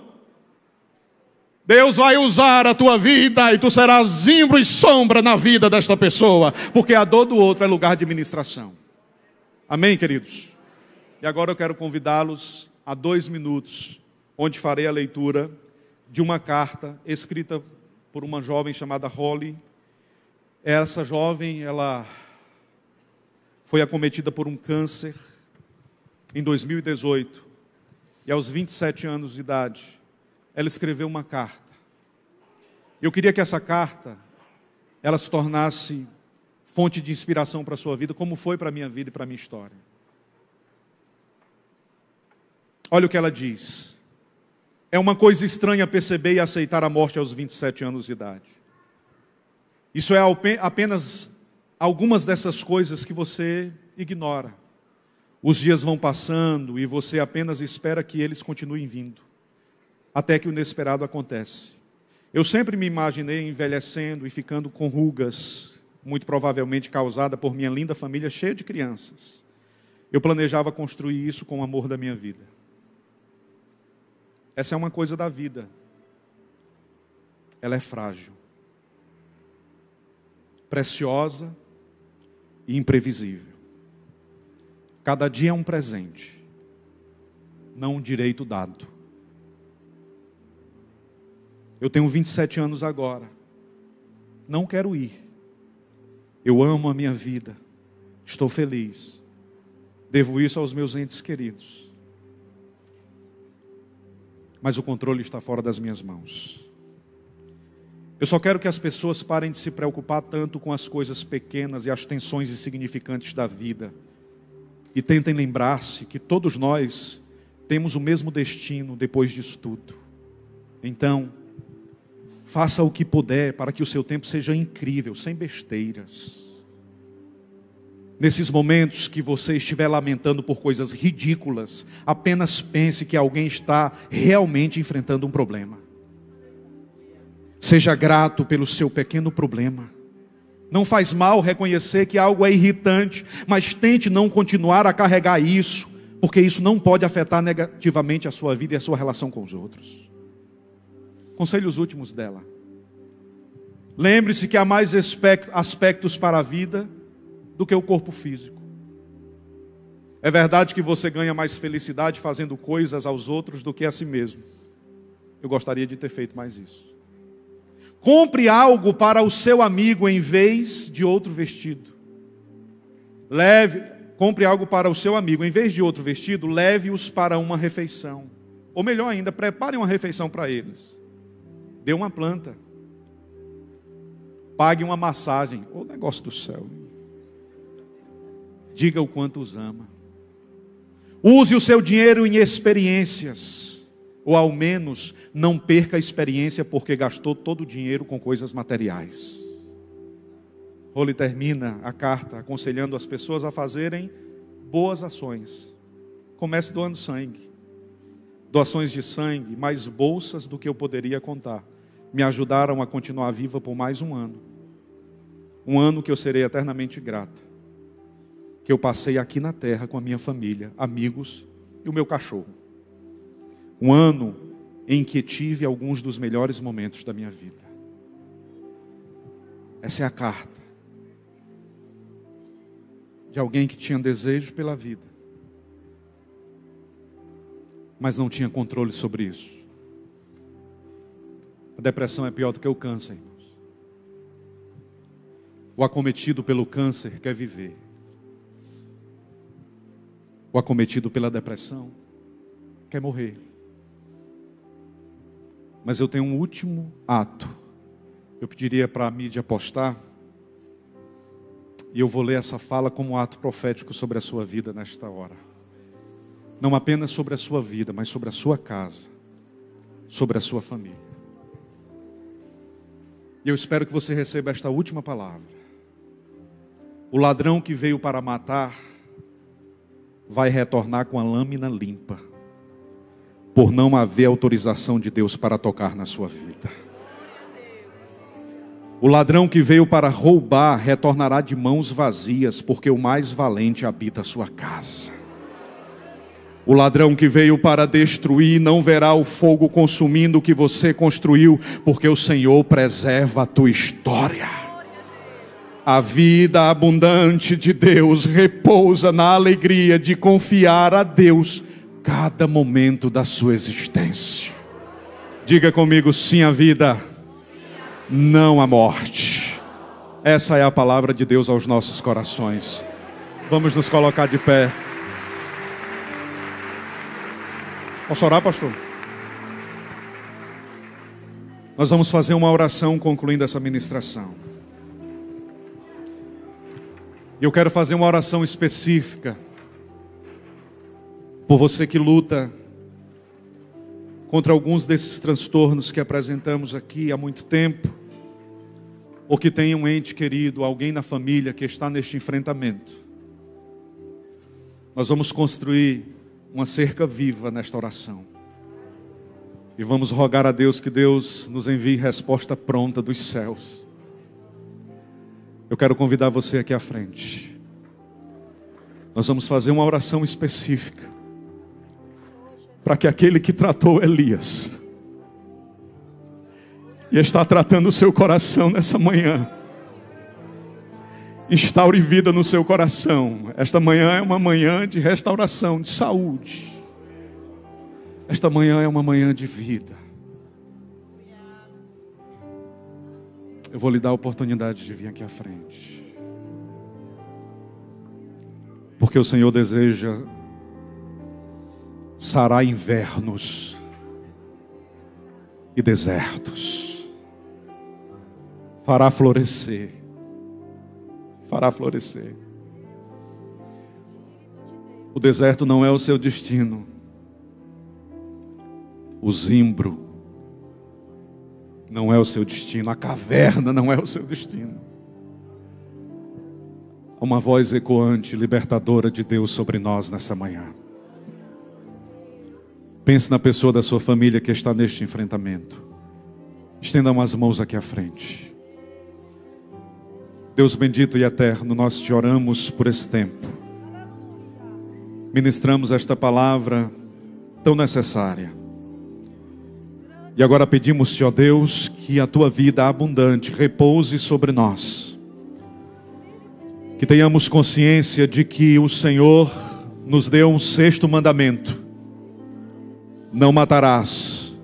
Deus vai usar a tua vida e tu serás zimbro e sombra na vida desta pessoa, porque a dor do outro é lugar de ministração. Amém, queridos? E agora eu quero convidá-los a 2 minutos, onde farei a leitura de uma carta escrita por uma jovem chamada Holly. Essa jovem, ela foi acometida por um câncer em 2018, e aos 27 anos de idade, ela escreveu uma carta. Eu queria que essa carta, ela se tornasse fonte de inspiração para a sua vida, como foi para a minha vida e para a minha história. Olha o que ela diz. É uma coisa estranha perceber e aceitar a morte aos 27 anos de idade. Isso é apenas algumas dessas coisas que você ignora. Os dias vão passando e você apenas espera que eles continuem vindo, até que o inesperado acontece. Eu sempre me imaginei envelhecendo e ficando com rugas, muito provavelmente causada por minha linda família cheia de crianças. Eu planejava construir isso com o amor da minha vida. Essa é uma coisa da vida. Ela é frágil, preciosa e imprevisível. Cada dia é um presente, não um direito dado. Eu tenho 27 anos agora. Não quero ir. Eu amo a minha vida. Estou feliz. Devo isso aos meus entes queridos. Mas o controle está fora das minhas mãos. Eu só quero que as pessoas parem de se preocupar tanto com as coisas pequenas e as tensões insignificantes da vida. E tentem lembrar-se que todos nós temos o mesmo destino depois disso tudo. Então, faça o que puder para que o seu tempo seja incrível, sem besteiras. Nesses momentos que você estiver lamentando por coisas ridículas, apenas pense que alguém está realmente enfrentando um problema. Seja grato pelo seu pequeno problema. Não faz mal reconhecer que algo é irritante, mas tente não continuar a carregar isso, porque isso não pode afetar negativamente a sua vida e a sua relação com os outros. Conselhos últimos dela. Lembre-se que há mais aspectos para a vida do que o corpo físico. É verdade que você ganha mais felicidade fazendo coisas aos outros do que a si mesmo. Eu gostaria de ter feito mais isso. Compre algo para o seu amigo em vez de outro vestido. Compre algo para o seu amigo em vez de outro vestido, leve-os para uma refeição. Ou melhor ainda, prepare uma refeição para eles. Dê uma planta. Pague uma massagem. O negócio do céu. Diga o quanto os ama. Use o seu dinheiro em experiências. Ou ao menos não perca a experiência porque gastou todo o dinheiro com coisas materiais. Rowley termina a carta aconselhando as pessoas a fazerem boas ações. Comece doando sangue. Doações de sangue, mais bolsas do que eu poderia contar, me ajudaram a continuar viva por mais um ano. Um ano que eu serei eternamente grata. Que eu passei aqui na terra com a minha família, amigos e o meu cachorro. Um ano em que tive alguns dos melhores momentos da minha vida. Essa é a carta de alguém que tinha desejo pela vida, mas não tinha controle sobre isso. A depressão é pior do que o câncer, irmãos. O acometido pelo câncer quer viver. O acometido pela depressão quer morrer. Mas eu tenho um último ato. Eu pediria para a mídia postar. E eu vou ler essa fala como um ato profético sobre a sua vida nesta hora. Não apenas sobre a sua vida, mas sobre a sua casa. Sobre a sua família. E eu espero que você receba esta última palavra. O ladrão que veio para matar vai retornar com a lâmina limpa, por não haver autorização de Deus para tocar na sua vida. O ladrão que veio para roubar retornará de mãos vazias, porque o mais valente habita a sua casa. O ladrão que veio para destruir não verá o fogo consumindo o que você construiu, porque o Senhor preserva a tua história. A vida abundante de Deus repousa na alegria de confiar a Deus cada momento da sua existência. Diga comigo, sim à vida, não à morte. Essa é a palavra de Deus aos nossos corações. Vamos nos colocar de pé. Posso orar, pastor? Nós vamos fazer uma oração concluindo essa ministração. Eu quero fazer uma oração específica por você que luta contra alguns desses transtornos que apresentamos aqui há muito tempo, ou que tem um ente querido, alguém na família que está neste enfrentamento. Nós vamos construir uma cerca viva nesta oração. E vamos rogar a Deus que Deus nos envie resposta pronta dos céus. Eu quero convidar você aqui à frente. Nós vamos fazer uma oração específica para que aquele que tratou Elias e está tratando o seu coração nessa manhã, instaure vida no seu coração. Esta manhã é uma manhã de restauração, de saúde. Esta manhã é uma manhã de vida. Eu vou lhe dar a oportunidade de vir aqui à frente, porque o Senhor deseja sarar invernos e desertos. Fará florescer. Fará florescer. O deserto não é o seu destino. O zimbro não é o seu destino. A caverna não é o seu destino. Há uma voz ecoante, libertadora de Deus sobre nós nessa manhã. Pense na pessoa da sua família que está neste enfrentamento. Estendam as mãos aqui à frente. Deus bendito e eterno, nós te oramos por esse tempo. Ministramos esta palavra tão necessária. E agora pedimos-te, ó Deus, que a tua vida abundante repouse sobre nós. Que tenhamos consciência de que o Senhor nos deu um sexto mandamento: não matarás.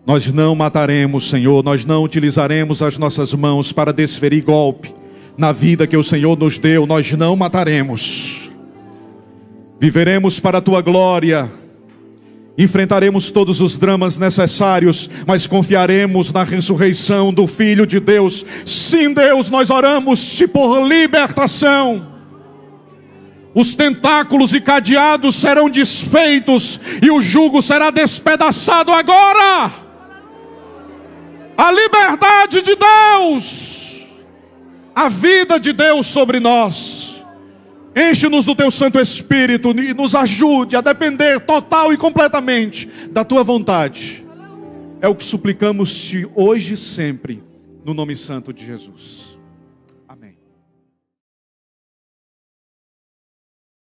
Nós não mataremos, Senhor, nós não utilizaremos as nossas mãos para desferir golpe na vida que o Senhor nos deu, nós não mataremos. Viveremos para a Tua glória, enfrentaremos todos os dramas necessários, mas confiaremos na ressurreição do Filho de Deus. Sim, Deus, nós oramos-te por libertação. Os tentáculos e cadeados serão desfeitos e o jugo será despedaçado agora. A liberdade de Deus, a vida de Deus sobre nós. Enche-nos do Teu Santo Espírito e nos ajude a depender total e completamente da Tua vontade. É o que suplicamos-te hoje e sempre, no nome santo de Jesus.